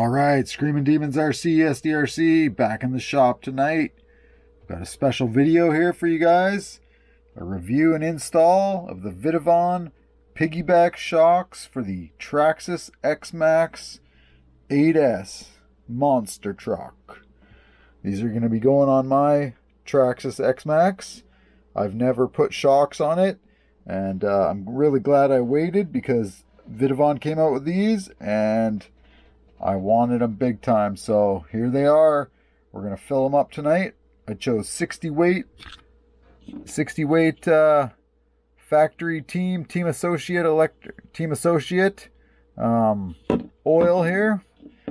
All right, Screaming Demons RC, SDRC, back in the shop tonight. Got a special video here for you guys. A review and install of the VITAVON piggyback shocks for the TRAXXAS XMAXX 8S monster truck. These are going to be going on my TRAXXAS XMAXX. I've never put shocks on it, and I'm really glad I waited because VITAVON came out with these, and I wanted them big time. So here they are. We're going to fill them up tonight. I chose 60 weight factory team associate oil here.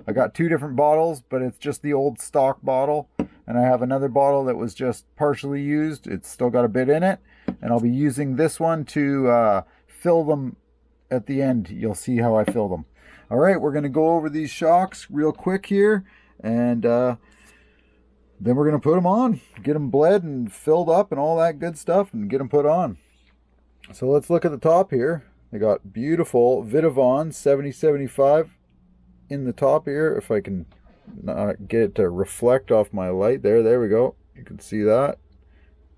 I got two different bottles, but it's just the old stock bottle, and I have another bottle that was just partially used. It's still got a bit in it, and I'll be using this one to fill them at the end. You'll see how I fill them. All right, we're going to go over these shocks real quick here, and then we're going to put them on, get them bled and filled up and all that good stuff, and get them put on. So let's look at the top here. They got beautiful VITAVON 7075 in the top here. If I can get it to reflect off my light. There we go. You can see that.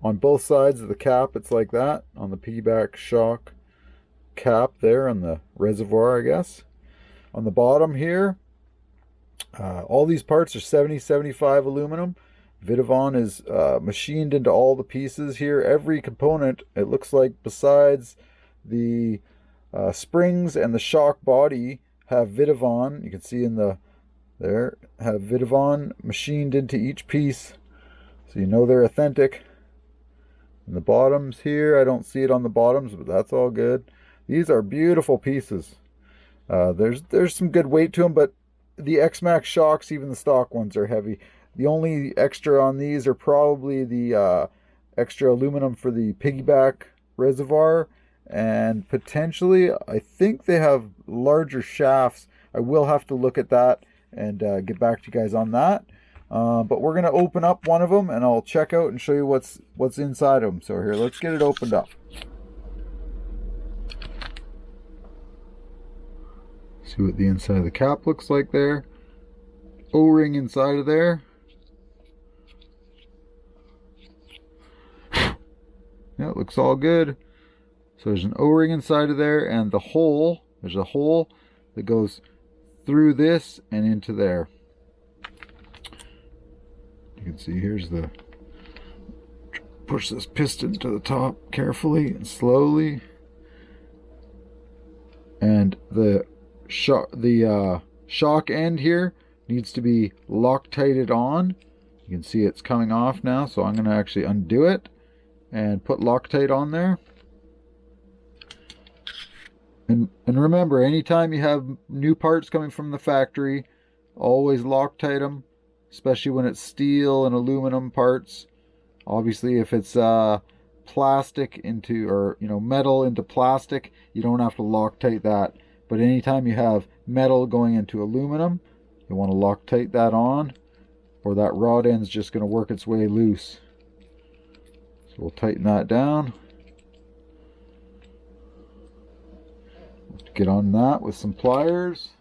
On both sides of the cap, it's like that. On the piggyback shock cap there on the reservoir, I guess. On the bottom here, all these parts are 7075 aluminum. VITAVON is machined into all the pieces here. Every component, it looks like, besides the springs and the shock body, have VITAVON. You can see in the there have VITAVON machined into each piece, so you know they're authentic. And the bottoms here, I don't see it on the bottoms, but that's all good. These are beautiful pieces. There's some good weight to them, but the XMAXX shocks, even the stock ones, are heavy. The only extra on these are probably the extra aluminum for the piggyback reservoir, and potentially I think they have larger shafts. I will have to look at that and get back to you guys on that. But we're going to open up one of them, and I'll check out and show you what's inside of them. So here, let's get it opened up. See what the inside of the cap looks like there. O-ring inside of there. Yeah, it looks all good. So there's an O-ring inside of there, and the hole, there's a hole that goes through this and into there. You can see here's the, push this piston to the top carefully and slowly. And the shock end here needs to be Loctited on. You can see it's coming off now, so I'm going to actually undo it and put Loctite on there. And remember, anytime you have new parts coming from the factory, always Loctite them, especially when it's steel and aluminum parts. Obviously, if it's plastic into, or metal into plastic, you don't have to Loctite that. But anytime you have metal going into aluminum, you want to Loctite that on, or that rod end's just going to work its way loose. So we'll tighten that down. Get on that with some pliers.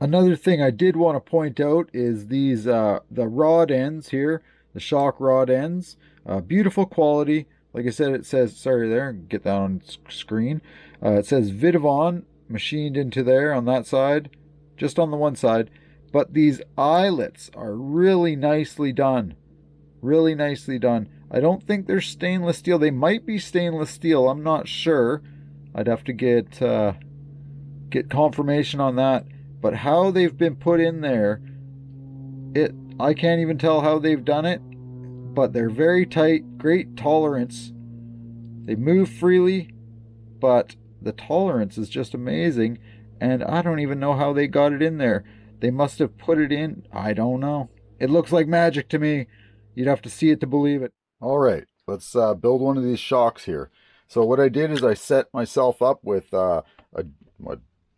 Another thing I did want to point out is these the rod ends here, the shock rod ends. Beautiful quality. Like I said, it says, sorry there, get that on screen. It says VITAVON machined into there on that side, just on the one side. But these eyelets are really nicely done. Really nicely done. I don't think they're stainless steel. They might be stainless steel. I'm not sure. I'd have to get confirmation on that. But how they've been put in there, I can't even tell how they've done it. But they're very tight, great tolerance. They move freely, but the tolerance is just amazing. And I don't even know how they got it in there. They must have put it in. I don't know. It looks like magic to me. You'd have to see it to believe it. All right, let's build one of these shocks here. So what I did is I set myself up with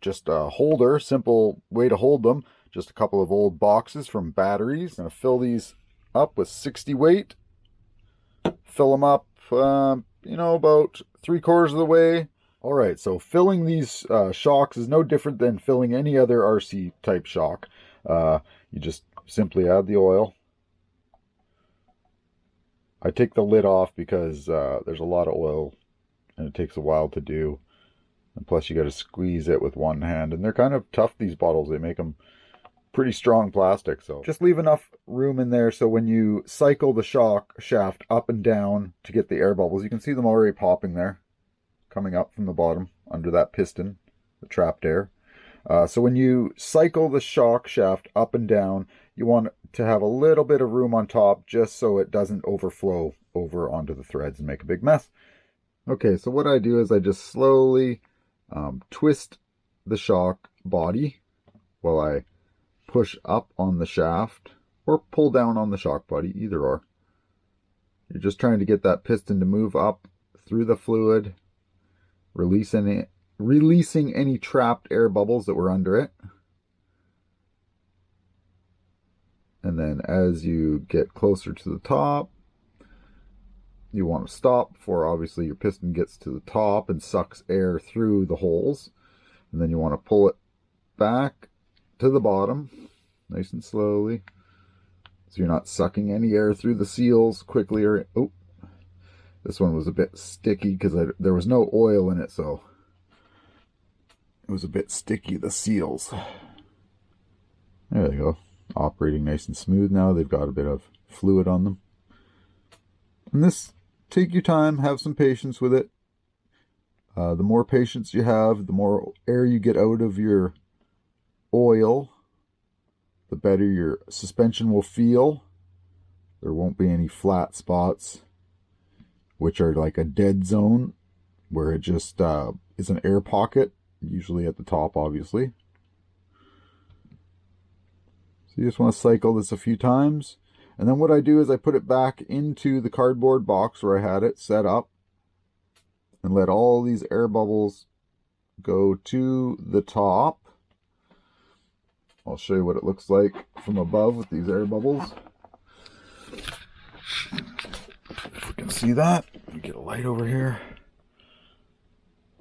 just a holder, simple way to hold them. Just a couple of old boxes from batteries. I'm going to fill these up with 60 weight. Fill them up, about 3/4 of the way. All right, so filling these shocks is no different than filling any other RC type shock. You just simply add the oil. I take the lid off because there's a lot of oil and it takes a while to do. And plus you got to squeeze it with one hand. And they're kind of tough, these bottles. They make them pretty strong plastic. So just leave enough room in there so when you cycle the shock shaft up and down to get the air bubbles, you can see them already popping there, coming up from the bottom under that piston, the trapped air. So when you cycle the shock shaft up and down, you want to have a little bit of room on top just so it doesn't overflow over onto the threads and make a big mess. Okay, so what I do is I just slowly twist the shock body while I push up on the shaft or pull down on the shock body, either or. You're just trying to get that piston to move up through the fluid, releasing any trapped air bubbles that were under it. And then as you get closer to the top, you want to stop before obviously your piston gets to the top and sucks air through the holes. And then you want to pull it back to the bottom, nice and slowly, so you're not sucking any air through the seals quickly. Or oh, this one was a bit sticky because there was no oil in it, so it was a bit sticky, the seals. There they go, operating nice and smooth now. They've got a bit of fluid on them. And this, take your time, have some patience with it. The more patience you have, the more air you get out of your oil, the better your suspension will feel. There won't be any flat spots, which are like a dead zone, where it just is an air pocket, usually at the top, obviously. So you just want to cycle this a few times. And then what I do is I put it back into the cardboard box where I had it set up and let all these air bubbles go to the top. I'll show you what it looks like from above with these air bubbles. If we can see that, let me get a light over here.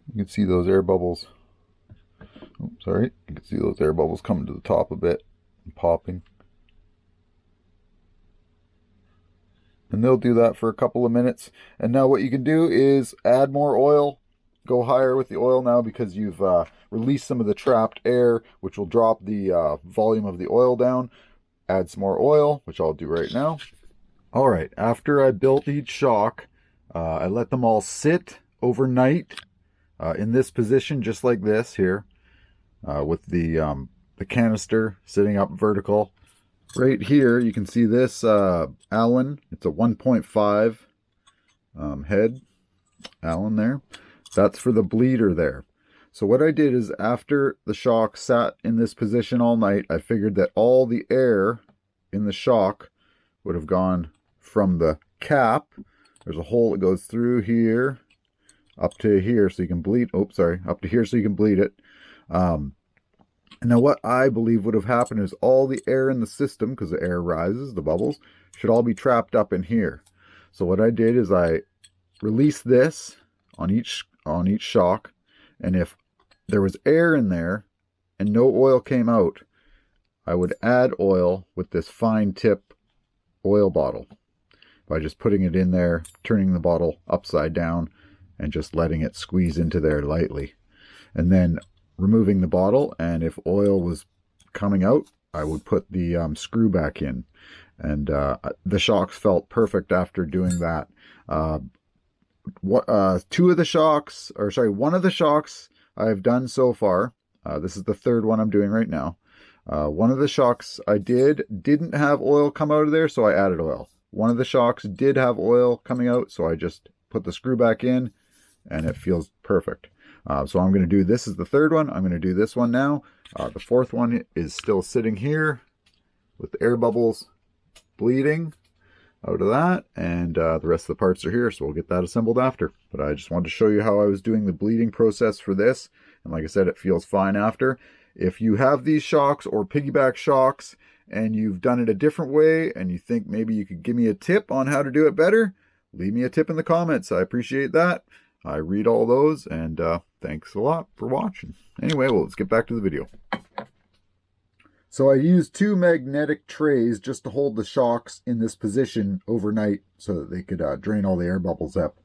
You can see those air bubbles. Oh, sorry, you can see those air bubbles coming to the top a bit and popping. And they'll do that for a couple of minutes. And now what you can do is add more oil. Go higher with the oil now because you've released some of the trapped air, which will drop the volume of the oil down. Add some more oil, which I'll do right now. All right, after I built each shock, I let them all sit overnight in this position, just like this here, with the canister sitting up vertical. Right here, you can see this Allen. It's a 1.5 head Allen there. That's for the bleeder there. So what I did is after the shock sat in this position all night, I figured that all the air in the shock would have gone from the cap. There's a hole that goes through here up to here so you can bleed. Oh, sorry, up to here so you can bleed it. And now what I believe would have happened is all the air in the system, because the air rises, the bubbles, should all be trapped up in here. So what I did is I released this on each shock, and if there was air in there and no oil came out, I would add oil with this fine tip oil bottle by just putting it in there, turning the bottle upside down, and just letting it squeeze into there lightly. And then removing the bottle, and if oil was coming out, I would put the screw back in. And the shocks felt perfect after doing that. One of the shocks I've done so far, this is the third one I'm doing right now. One of the shocks I didn't have oil come out of there, so I added oil. One of the shocks did have oil coming out, so I just put the screw back in, and it feels perfect. So I'm going to do, this is the third one. I'm going to do this one now. The fourth one is still sitting here with the air bubbles bleeding out of that, and the rest of the parts are here, so we'll get that assembled after. But I just wanted to show you how I was doing the bleeding process for this, and like I said, it feels fine after. If you have these shocks or piggyback shocks and you've done it a different way and you think maybe you could give me a tip on how to do it better, leave me a tip in the comments. I appreciate that. I read all those, and thanks a lot for watching. Anyway, well, let's get back to the video. So I used 2 magnetic trays just to hold the shocks in this position overnight so that they could drain all the air bubbles up.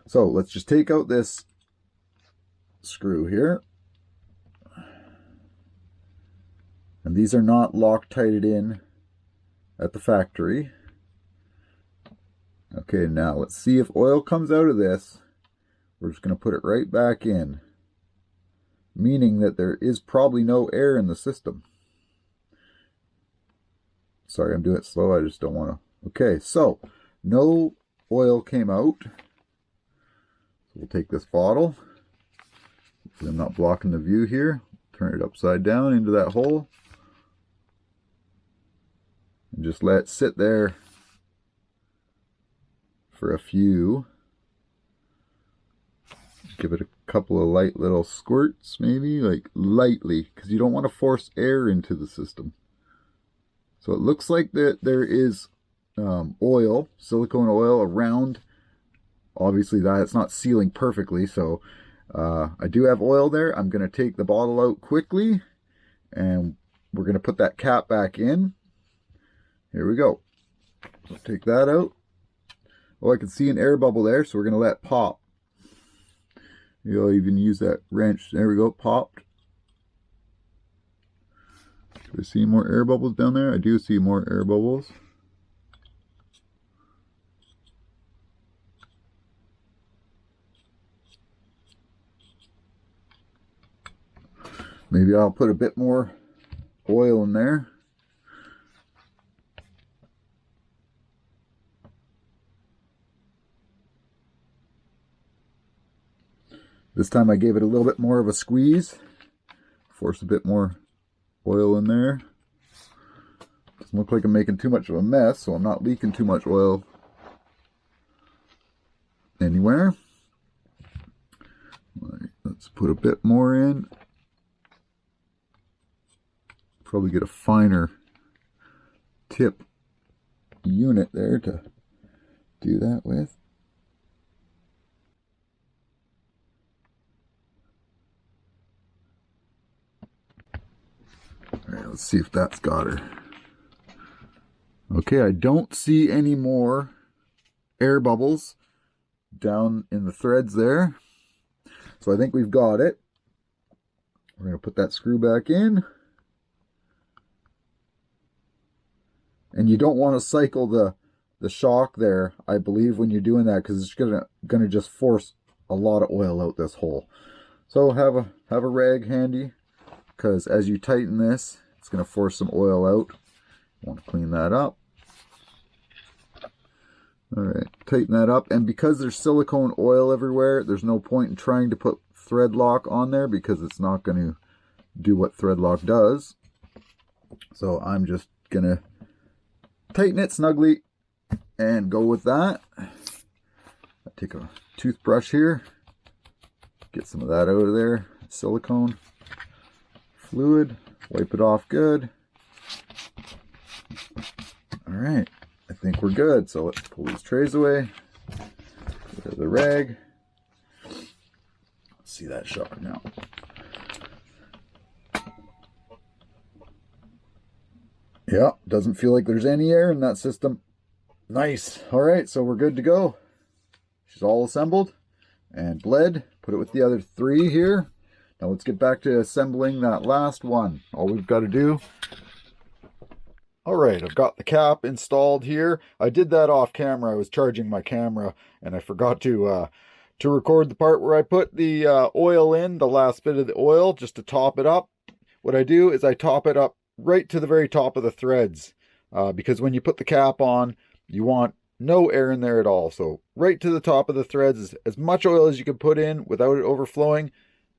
So let's just take out this screw here. And these are not Loctited in at the factory. Okay, now let's see if oil comes out of this. We're just going to put it right back in, meaning that there is probably no air in the system. Sorry, I'm doing it slow. I just don't want to. Okay, so no oil came out. So we'll take this bottle. I'm not blocking the view here. Turn it upside down into that hole. And just let it sit there for a few. Give it a couple of light little squirts, maybe, like lightly, because you don't want to force air into the system. So it looks like that there is oil, silicone oil around. Obviously that's not sealing perfectly, so I do have oil there. I'm going to take the bottle out quickly, and we're going to put that cap back in. Here we go. So take that out. Oh, I can see an air bubble there, so we're going to let it pop. You'll even use that wrench. There we go, popped. Do I see more air bubbles down there? I do see more air bubbles. Maybe I'll put a bit more oil in there. This time I gave it a little bit more of a squeeze. Force a bit more oil in there. Doesn't look like I'm making too much of a mess, so I'm not leaking too much oil anywhere. Right, let's put a bit more in. Probably get a finer tip unit there to do that with. Alright, let's see if that's got her. Okay, I don't see any more air bubbles down in the threads there. So I think we've got it. We're going to put that screw back in. And you don't want to cycle the shock there, I believe, when you're doing that, because it's gonna just force a lot of oil out this hole. So have a rag handy, because as you tighten this, it's going to force some oil out. You want to clean that up. Alright, tighten that up. And because there's silicone oil everywhere, there's no point in trying to put thread lock on there, because it's not going to do what thread lock does. So I'm just going to tighten it snugly and go with that. I take a toothbrush here, get some of that out of there, silicone fluid, wipe it off good. All right, I think we're good. So let's pull these trays away. Get rid of the rag. Let's see that shock now. Yeah, doesn't feel like there's any air in that system. Nice. All right, so we're good to go. She's all assembled and bled. Put it with the other 3 here. Now let's get back to assembling that last one. All we've got to do. All right, I've got the cap installed here. I did that off camera. I was charging my camera and I forgot to record the part where I put the oil in, the last bit of the oil, just to top it up. What I do is I top it up right to the very top of the threads, because when you put the cap on, you want no air in there at all. So right to the top of the threads, as much oil as you can put in without it overflowing.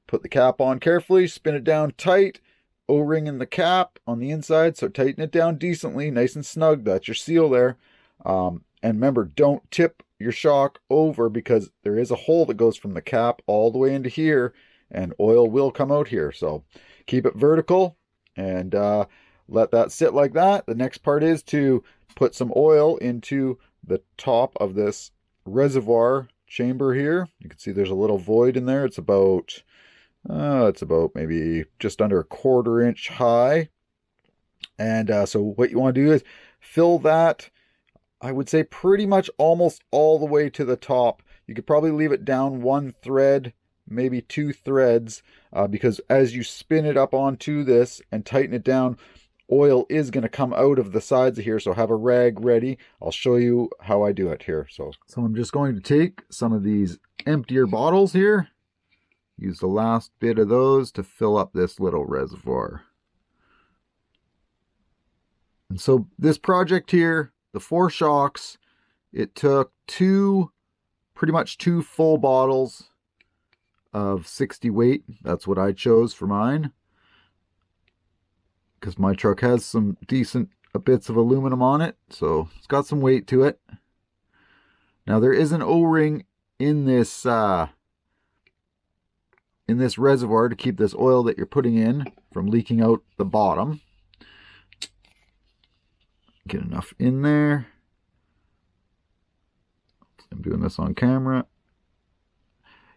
Put the cap on carefully, spin it down tight, O-ring in the cap on the inside, so tighten it down decently, nice and snug. That's your seal there. And remember, don't tip your shock over, because there is a hole that goes from the cap all the way into here, and oil will come out here. So keep it vertical and let that sit like that. The next part is to put some oil into the top of this reservoir chamber here. You can see there's a little void in there. It's about maybe just under a 1/4 inch high. And so what you want to do is fill that, I would say pretty much almost all the way to the top. You could probably leave it down one thread, maybe two threads, because as you spin it up onto this and tighten it down, oil is going to come out of the sides of here. So have a rag ready. I'll show you how I do it here. So I'm just going to take some of these emptier bottles here, use the last bit of those to fill up this little reservoir. And so this project here, the 4 shocks, it took pretty much two full bottles of 60 weight. That's what I chose for mine, because my truck has some decent bits of aluminum on it, so it's got some weight to it. Now there is an O-ring in this reservoir to keep this oil that you're putting in from leaking out the bottom. Get enough in there. I'm doing this on camera.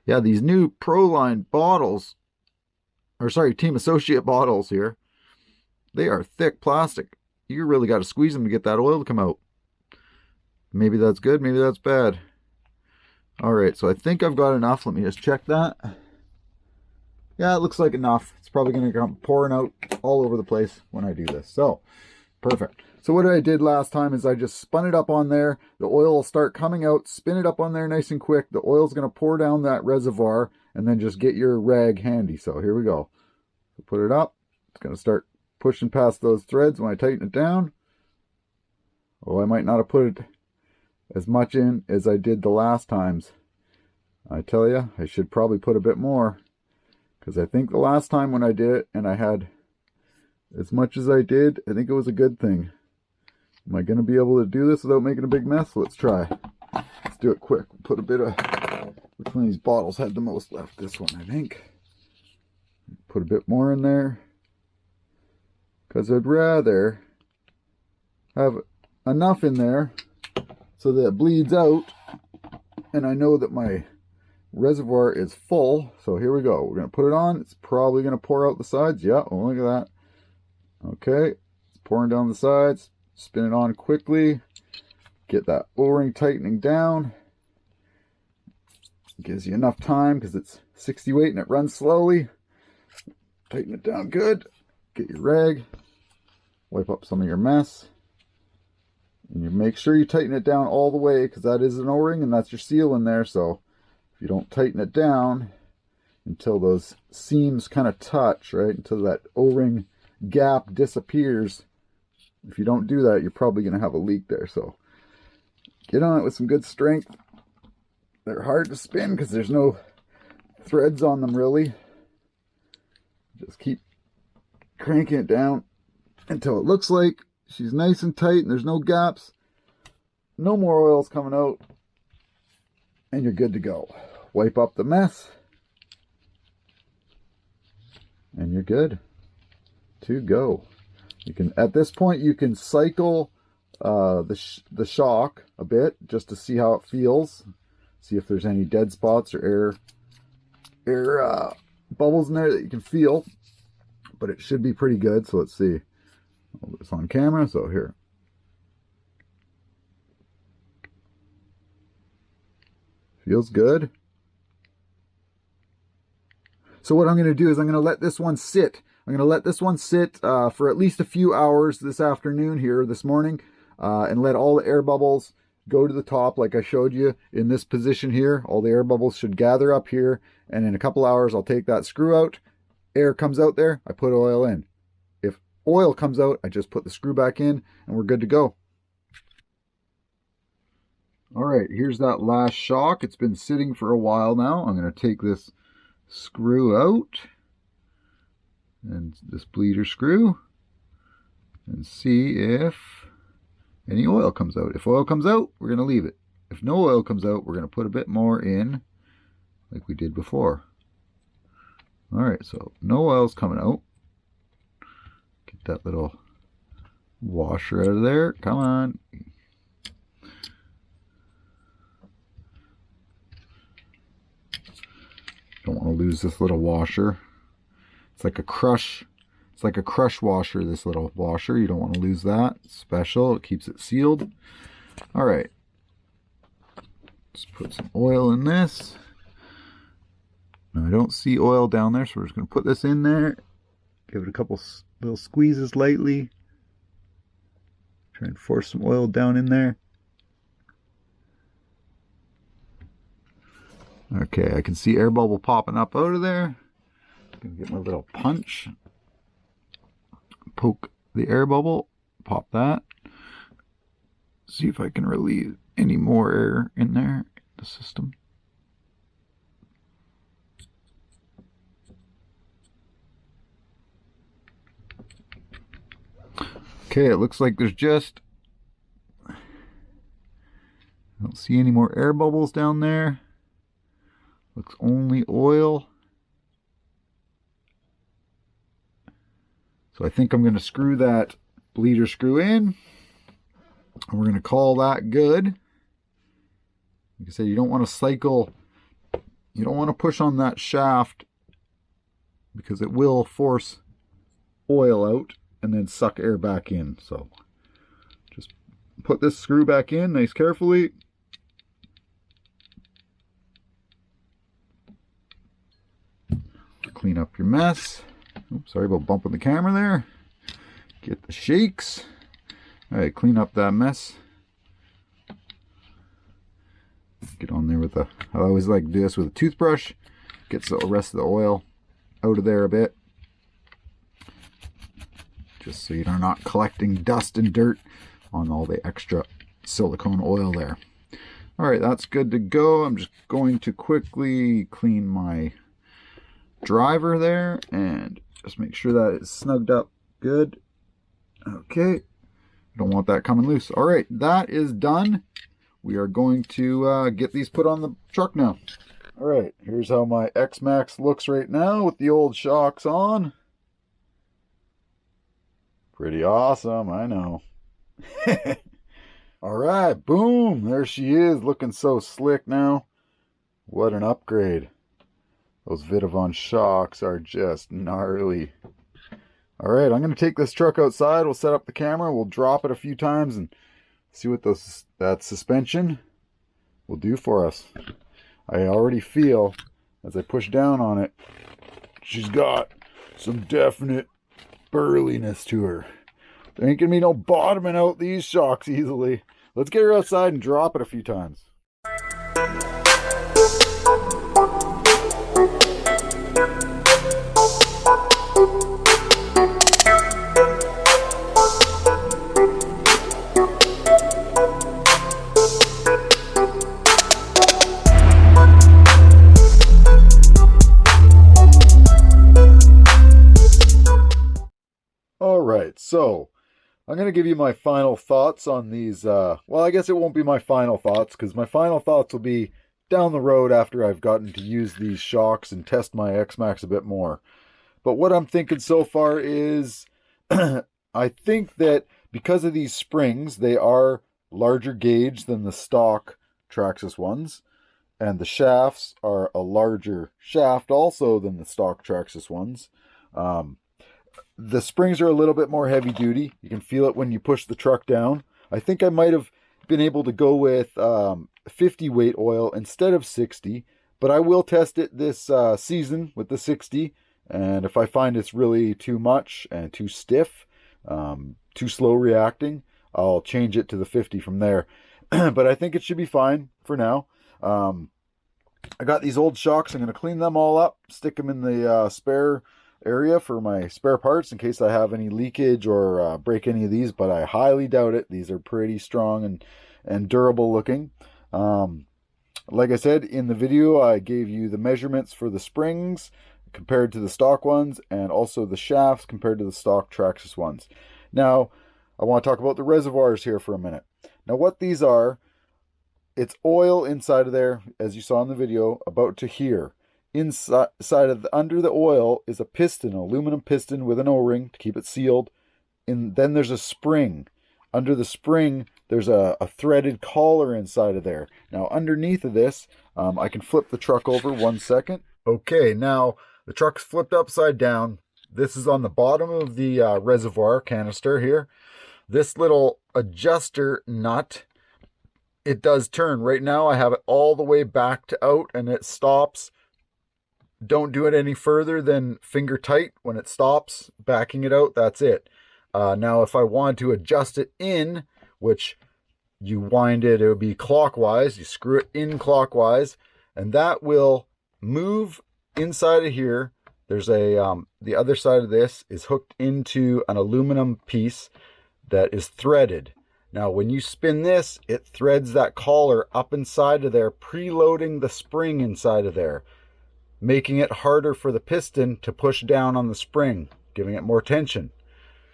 Yeah, these new Proline bottles, or sorry, Team Associate bottles here, they are thick plastic. You really got to squeeze them to get that oil to come out. Maybe that's good, maybe that's bad. All right, so I think I've got enough. Let me just check that. Yeah, it looks like enough. It's probably going to come pouring out all over the place when I do this. So, perfect. So what I did last time is I just spun it up on there. The oil will start coming out. Spin it up on there nice and quick. The oil's going to pour down that reservoir, and then just get your rag handy. So here we go. So put it up. It's going to start pushing past those threads when I tighten it down. Oh, I might not have put it as much in as I did the last times. I tell you, I should probably put a bit more, because I think the last time when I did it and I had as much as I did, I think it was a good thing. Am I going to be able to do this without making a big mess? Let's try. Let's do it quick. Put a bit of, which one of these bottles had the most left? This one, I think. Put a bit more in there, because I'd rather have enough in there so that it bleeds out, and I know that my reservoir is full. So here we go. We're going to put it on. It's probably going to pour out the sides. Yeah, oh, look at that. Okay, it's pouring down the sides. Spin it on quickly. Get that O-ring tightening down. It gives you enough time because it's 60 weight and it runs slowly. Tighten it down good. Get your rag. Wipe up some of your mess. And you make sure you tighten it down all the way, because that is an O-ring and that's your seal in there. So if you don't tighten it down until those seams kind of touch, right, until that O-ring gap disappears, if you don't do that, you're probably going to have a leak there. So get on it with some good strength. They're hard to spin because there's no threads on them really. Just keep cranking it down until it looks like she's nice and tight and there's no gaps. No more oil's coming out, and you're good to go. Wipe up the mess, and you're good to go. You can, at this point, you can cycle the shock a bit just to see how it feels. See if there's any dead spots or air bubbles in there that you can feel. But it should be pretty good. So let's see. Hold this on camera. So here. Feels good. So what I'm going to do is I'm going to let this one sit. I'm going to let this one sit for at least a few hours this afternoon here, this morning, and let all the air bubbles go to the top like I showed you in this position here. All the air bubbles should gather up here, and in a couple hours I'll take that screw out. Air comes out there, I put oil in. If oil comes out, I just put the screw back in, and we're good to go. All right, here's that last shock. It's been sitting for a while now. I'm going to take this screw out, and this bleeder screw, and see if any oil comes out. If oil comes out, we're going to leave it. If no oil comes out, we're going to put a bit more in like we did before. All right, so no oil's coming out. Get that little washer out of there. Come on. Don't want to lose this little washer. It's like a crush It's like a crush washer, this little washer. You don't want to lose that. It's special. It keeps it sealed. All right. Let's put some oil in this. Now I don't see oil down there, so we're just going to put this in there. Give it a couple little squeezes lightly. Try and force some oil down in there. Okay, I can see air bubble popping up out of there. I'm going to get my little punch. Poke the air bubble. Pop that. See if I can relieve any more air in there in the system. Okay, it looks like there's just... I don't see any more air bubbles down there. Looks only oil. So I think I'm going to screw that bleeder screw in. And we're going to call that good. Like I said, you don't want to cycle. You don't want to push on that shaft because it will force oil out and then suck air back in. So just put this screw back in nice carefully. Clean up your mess. Oops, sorry about bumping the camera there. Get the shakes. All right, clean up that mess. Get on there with I always like to do this with a toothbrush. Gets the rest of the oil out of there a bit. Just so you're not collecting dust and dirt on all the extra silicone oil there. All right, that's good to go. I'm just going to quickly clean my driver there and just make sure that it's snugged up good. Okay, don't want that coming loose. All right, that is done. We are going to get these put on the truck now. All right, here's how my XMAXX looks right now with the old shocks on. Pretty awesome, I know. All right, boom, there she is, looking so slick now. What an upgrade. Those VITAVON shocks are just gnarly. All right, I'm going to take this truck outside. We'll set up the camera. We'll drop it a few times and see what that suspension will do for us. I already feel, as I push down on it, she's got some definite burliness to her. There ain't going to be no bottoming out these shocks easily. Let's get her outside and drop it a few times. Alright, so I'm going to give you my final thoughts on these. Well, I guess it won't be my final thoughts because my final thoughts will be down the road after I've gotten to use these shocks and test my XMAXX a bit more. But what I'm thinking so far is I think that because of these springs, they are larger gauge than the stock TRAXXAS ones. And the shafts are a larger shaft also than the stock TRAXXAS ones. The springs are a little bit more heavy duty. You can feel it when you push the truck down. I think I might have been able to go with 50 weight oil instead of 60, but I will test it this season with the 60. And if I find it's really too much and too stiff, too slow reacting, I'll change it to the 50 from there. But I think it should be fine for now. I got these old shocks. I'm going to clean them all up, stick them in the spare area for my spare parts in case I have any leakage or break any of these, but I highly doubt it. These are pretty strong and durable looking. Like I said in the video, I gave you the measurements for the springs compared to the stock ones and also the shafts compared to the stock TRAXXAS ones. Now, I want to talk about the reservoirs here for a minute. Now, what these are, it's oil inside of there, as you saw in the video, about to here. Inside of under the oil is a piston, an aluminum piston with an O-ring to keep it sealed. And then there's a spring. Under the spring, there's a threaded collar inside of there. Now, underneath of this, I can flip the truck over 1 second. Okay, now the truck's flipped upside down. This is on the bottom of the reservoir canister here. This little adjuster nut, it does turn. Right now I have it all the way back to out and it stops. Don't do it any further than finger tight. When it stops, backing it out, that's it. Now if I want to adjust it in, which you wind it, it would be clockwise. You screw it in clockwise, and that will move inside of here. There's a the other side of this is hooked into an aluminum piece that is threaded. Now when you spin this, it threads that collar up inside of there, preloading the spring inside of there, making it harder for the piston to push down on the spring, giving it more tension.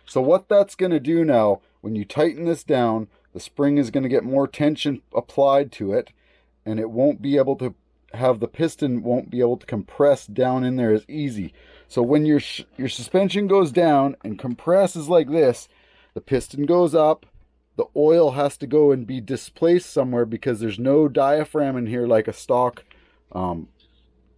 So what that's going to do now, when you tighten this down, the spring is going to get more tension applied to it, and it won't be able to have, the piston won't be able to compress down in there as easy. So when your suspension goes down and compresses like this, the piston goes up, the oil has to go and be displaced somewhere because there's no diaphragm in here like a stock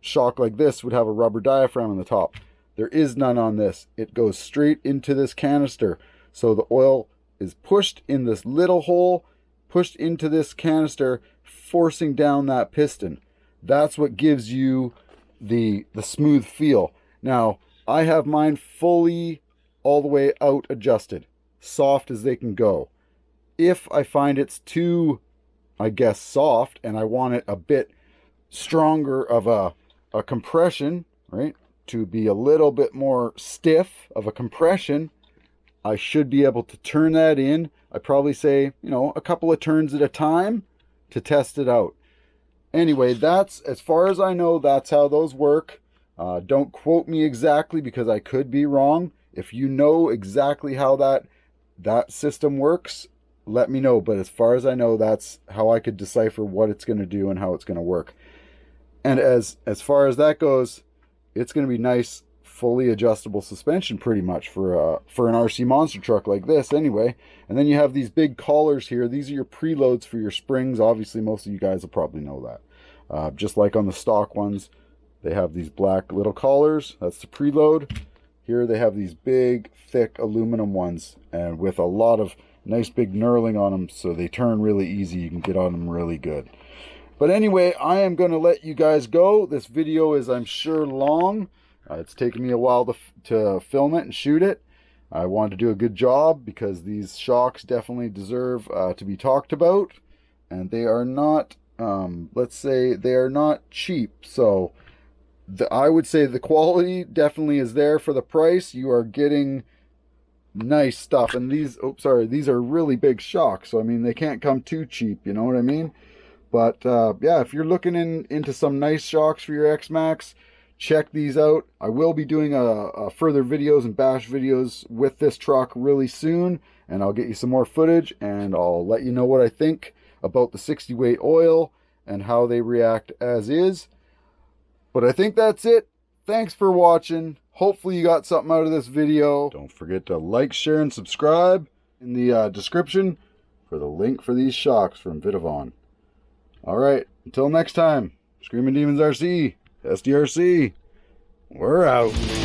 shock like this would have a rubber diaphragm on the top. There is none on this. It goes straight into this canister. So the oil is pushed in this little hole, pushed into this canister, forcing down that piston. That's what gives you the smooth feel. Now, I have mine fully all the way out adjusted, soft as they can go. If I find it's too, I guess, soft, and I want it a bit stronger of a compression, right, to be a little bit more stiff of a compression, I should be able to turn that in. I probably say, you know, a couple of turns at a time to test it out. Anyway, that's, as far as I know, that's how those work. Don't quote me exactly because I could be wrong. If you know exactly how that system works, let me know. But as far as I know, that's how I could decipher what it's going to do and how it's going to work. And as far as that goes, it's going to be nice, fully adjustable suspension pretty much for an RC monster truck like this anyway. And then you have these big collars here. These are your preloads for your springs. Obviously, most of you guys will probably know that. Just like on the stock ones, they have these black little collars. That's the preload. Here they have these big, thick aluminum ones, and with a lot of nice big knurling on them, so they turn really easy. You can get on them really good. But anyway, I am going to let you guys go. This video is, I'm sure, long. It's taken me a while to film it and shoot it. I wanted to do a good job because these shocks definitely deserve to be talked about. And they are not, let's say, they are not cheap. So I would say the quality definitely is there for the price. You are getting nice stuff. And these, these are really big shocks. So, I mean, they can't come too cheap, you know what I mean? But yeah, if you're looking into some nice shocks for your XMAXX, check these out. I will be doing further videos and bash videos with this truck really soon, and I'll get you some more footage, and I'll let you know what I think about the 60 weight oil and how they react as is. But I think that's it. Thanks for watching. Hopefully you got something out of this video. Don't forget to like, share, and subscribe in the description for the link for these shocks from VITAVON. Alright, until next time, Screaming Demons RC, SDRC, we're out.